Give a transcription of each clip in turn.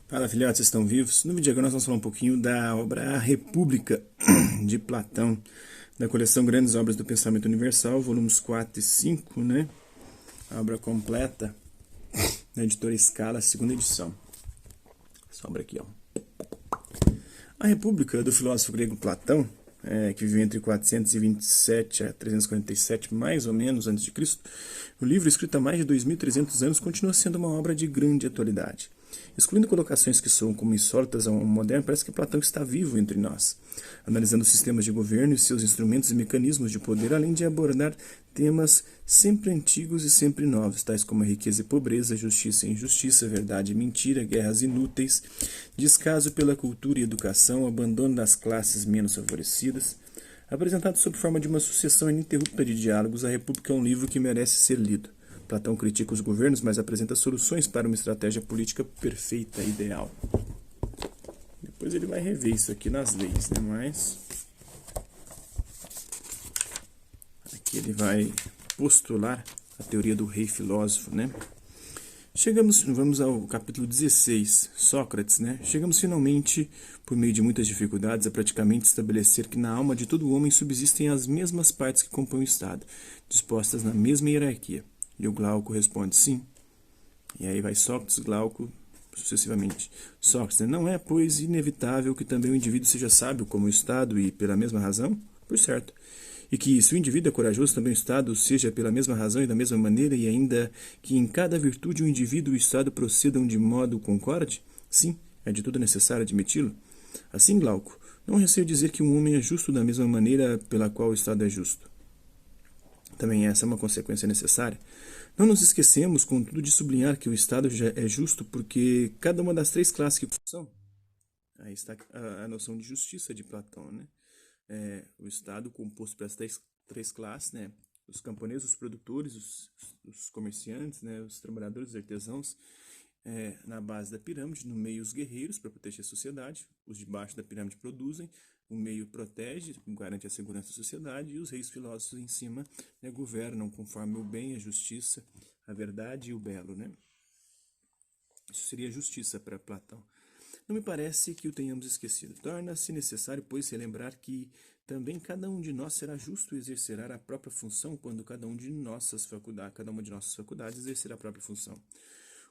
Fala, filhotes, estão vivos? No vídeo agora nós vamos falar um pouquinho da obra A República, de Platão, da coleção Grandes Obras do Pensamento Universal, volumes 4 e 5, né? A obra completa, da editora Scala, segunda edição. Essa obra aqui, ó. A República, do filósofo grego Platão, que viveu entre 427 a 347, mais ou menos, antes de Cristo, o livro, escrito há mais de 2.300 anos, continua sendo uma obra de grande atualidade. Excluindo colocações que soam como insólitas ao moderno, parece que Platão está vivo entre nós, analisando sistemas de governo e seus instrumentos e mecanismos de poder, além de abordar temas sempre antigos e sempre novos, tais como a riqueza e pobreza, justiça e injustiça, verdade e mentira, guerras inúteis, descaso pela cultura e educação, abandono das classes menos favorecidas. Apresentado sob forma de uma sucessão ininterrupta de diálogos, A República é um livro que merece ser lido. Platão critica os governos, mas apresenta soluções para uma estratégia política perfeita e ideal. Depois ele vai rever isso aqui nas leis, né? Mas aqui ele vai postular a teoria do rei filósofo, né? Vamos ao capítulo 16, Sócrates, né? Chegamos finalmente, por meio de muitas dificuldades, a praticamente estabelecer que na alma de todo homem subsistem as mesmas partes que compõem o Estado, dispostas na mesma hierarquia. E o Glauco responde sim. E aí vai Sócrates, Glauco, sucessivamente. Sócrates, né? Não é, pois, inevitável que também o indivíduo seja sábio como o Estado e pela mesma razão? Por certo. E que, se o indivíduo é corajoso, também o Estado seja pela mesma razão e da mesma maneira, e ainda que em cada virtude o indivíduo e o Estado procedam de modo concorde? Sim, é de tudo necessário admiti-lo. Assim, Glauco, não receio dizer que um homem é justo da mesma maneira pela qual o Estado é justo. Também essa é uma consequência necessária. Não nos esquecemos, contudo, de sublinhar que o Estado já é justo porque cada uma das três classes que são. Aí está a noção de justiça de Platão, né? O Estado composto pelas três classes, né? Os camponeses, os produtores, os comerciantes, né? Os trabalhadores, os artesãos, na base da pirâmide, no meio os guerreiros para proteger a sociedade, os de baixo da pirâmide produzem, o meio protege, garante a segurança da sociedade, e os reis filósofos em cima, né, governam conforme o bem, a justiça, a verdade e o belo, né? Isso seria justiça para Platão. Não me parece que o tenhamos esquecido. Torna-se necessário, pois, relembrar que também cada um de nós será justo e exercerá a própria função quando cada uma de nossas faculdades exercerá a própria função.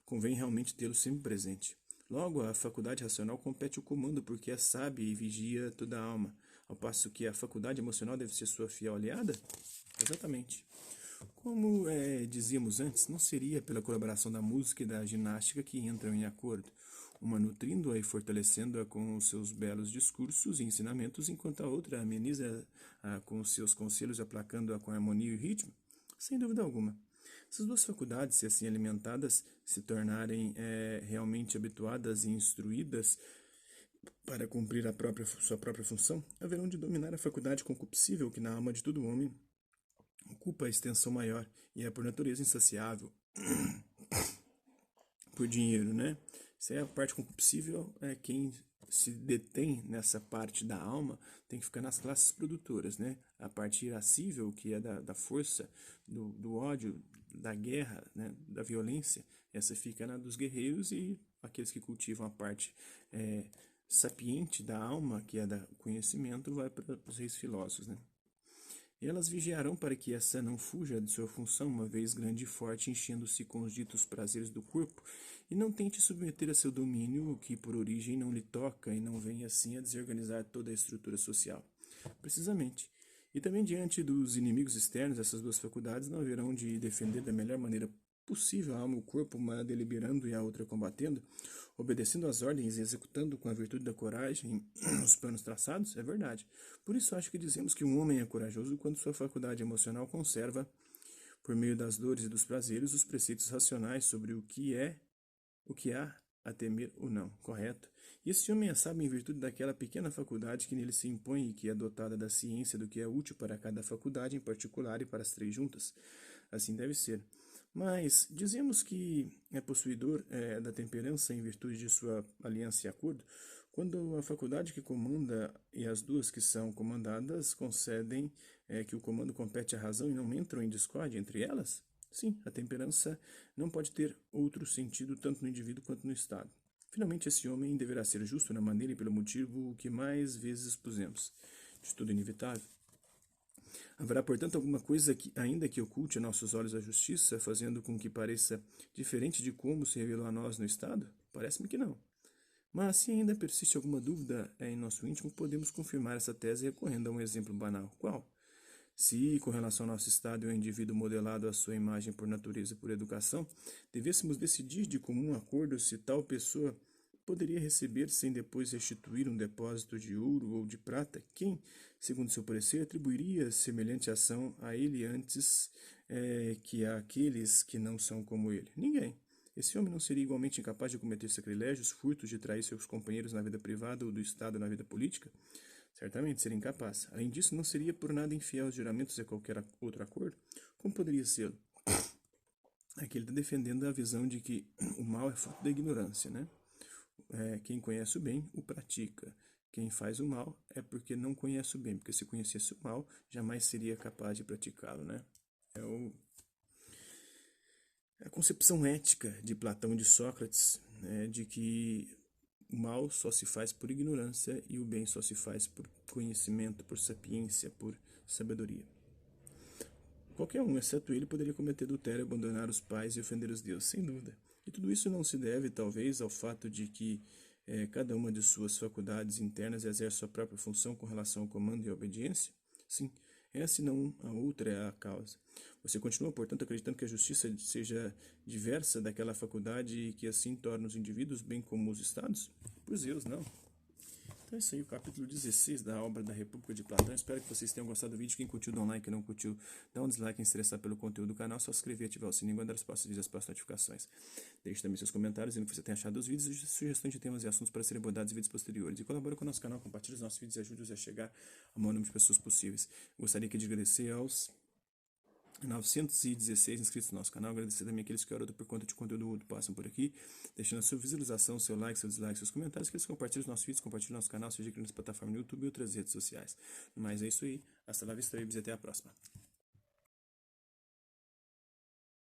Convém realmente tê-lo sempre presente. Logo, a faculdade racional compete o comando porque é sábia e vigia toda a alma, ao passo que a faculdade emocional deve ser sua fiel aliada? Exatamente. Como dizíamos antes, não seria pela colaboração da música e da ginástica que entram em acordo, uma nutrindo-a e fortalecendo-a com os seus belos discursos e ensinamentos, enquanto a outra ameniza-a com os seus conselhos, aplacando-a com harmonia e ritmo? Sem dúvida alguma. Essas duas faculdades, se assim alimentadas, se tornarem realmente habituadas e instruídas para cumprir sua própria função, haverão de dominar a faculdade concupiscível que na alma de todo homem ocupa a extensão maior e é por natureza insaciável por dinheiro, né? Isso é a parte concupiscível, quem se detém nessa parte da alma tem que ficar nas classes produtoras, né? A parte irascível, que é da força, do ódio, da guerra, né? Da violência, essa fica na dos guerreiros, e aqueles que cultivam a parte sapiente da alma, que é da conhecimento, vai para os reis filósofos, né? Elas vigiarão para que essa não fuja de sua função, uma vez grande e forte, enchendo-se com os ditos prazeres do corpo, e não tente submeter a seu domínio o que por origem não lhe toca, e não venha assim a desorganizar toda a estrutura social. Precisamente. E também diante dos inimigos externos, essas duas faculdades não haverão de defender da melhor maneira possível a alma e o corpo, uma deliberando e a outra combatendo, obedecendo às ordens e executando com a virtude da coragem os planos traçados? É verdade. Por isso acho que dizemos que um homem é corajoso quando sua faculdade emocional conserva, por meio das dores e dos prazeres, os preceitos racionais sobre o que há a temer ou não, correto? E esse homem é sábio em virtude daquela pequena faculdade que nele se impõe e que é dotada da ciência do que é útil para cada faculdade em particular e para as três juntas. Assim deve ser. Mas dizemos que é possuidor da temperança em virtude de sua aliança e acordo, quando a faculdade que comanda e as duas que são comandadas concedem que o comando compete à razão e não entram em discórdia entre elas? Sim, a temperança não pode ter outro sentido tanto no indivíduo quanto no Estado. Finalmente, esse homem deverá ser justo na maneira e pelo motivo que mais vezes expusemos. De tudo inevitável. Haverá, portanto, alguma coisa que, ainda que oculte a nossos olhos a justiça, fazendo com que pareça diferente de como se revelou a nós no Estado? Parece-me que não. Mas, se ainda persiste alguma dúvida em nosso íntimo, podemos confirmar essa tese recorrendo a um exemplo banal. Qual? Se, com relação ao nosso Estado e ao indivíduo modelado à sua imagem por natureza e por educação, devêssemos decidir de comum acordo se tal pessoa poderia receber sem depois restituir um depósito de ouro ou de prata, quem, segundo seu parecer, atribuiria semelhante ação a ele antes que àqueles que não são como ele? Ninguém. Esse homem não seria igualmente incapaz de cometer sacrilégios, furtos, de trair seus companheiros na vida privada ou do Estado na vida política? Certamente seria incapaz. Além disso, não seria por nada infiel aos juramentos e a qualquer outro acordo? Como poderia ser? Aqui ele está defendendo a visão de que o mal é fruto da ignorância, né? Quem conhece o bem, o pratica. Quem faz o mal é porque não conhece o bem, porque se conhecesse o mal, jamais seria capaz de praticá-lo, né? A concepção ética de Platão e de Sócrates, né, de que o mal só se faz por ignorância e o bem só se faz por conhecimento, por sapiência, por sabedoria. Qualquer um, exceto ele, poderia cometer adultério, abandonar os pais e ofender os deuses, sem dúvida. E tudo isso não se deve, talvez, ao fato de que cada uma de suas faculdades internas exerce sua própria função com relação ao comando e à obediência? Sim, essa e não a outra é a causa. Você continua, portanto, acreditando que a justiça seja diversa daquela faculdade e que assim torna os indivíduos bem como os estados? Por Deus, não. Então é isso aí, o capítulo 16 da obra da República de Platão. Espero que vocês tenham gostado do vídeo. Quem curtiu, dá um like. Quem não curtiu, dá um dislike. Quem se interessar pelo conteúdo do canal, só se inscrever e ativar o sininho quando as próximas vídeos, as próximas notificações. Deixe também seus comentários dizendo o que você tem achado dos vídeos e sugestões de temas e assuntos para serem abordados em vídeos posteriores. E colabore com o nosso canal, compartilhe os nossos vídeos e ajude-os a chegar ao maior número de pessoas possíveis. Gostaria de agradecer aos 916 inscritos no nosso canal, agradecer também aqueles que oram por conta de conteúdo passam por aqui, deixando a sua visualização, seu like, seu dislike, seus comentários, que eles compartilhem os nossos vídeos, compartilhem o nosso canal, seja aqui nas plataformas no YouTube e outras redes sociais. Mas é isso aí, hasta lá vista e até a próxima.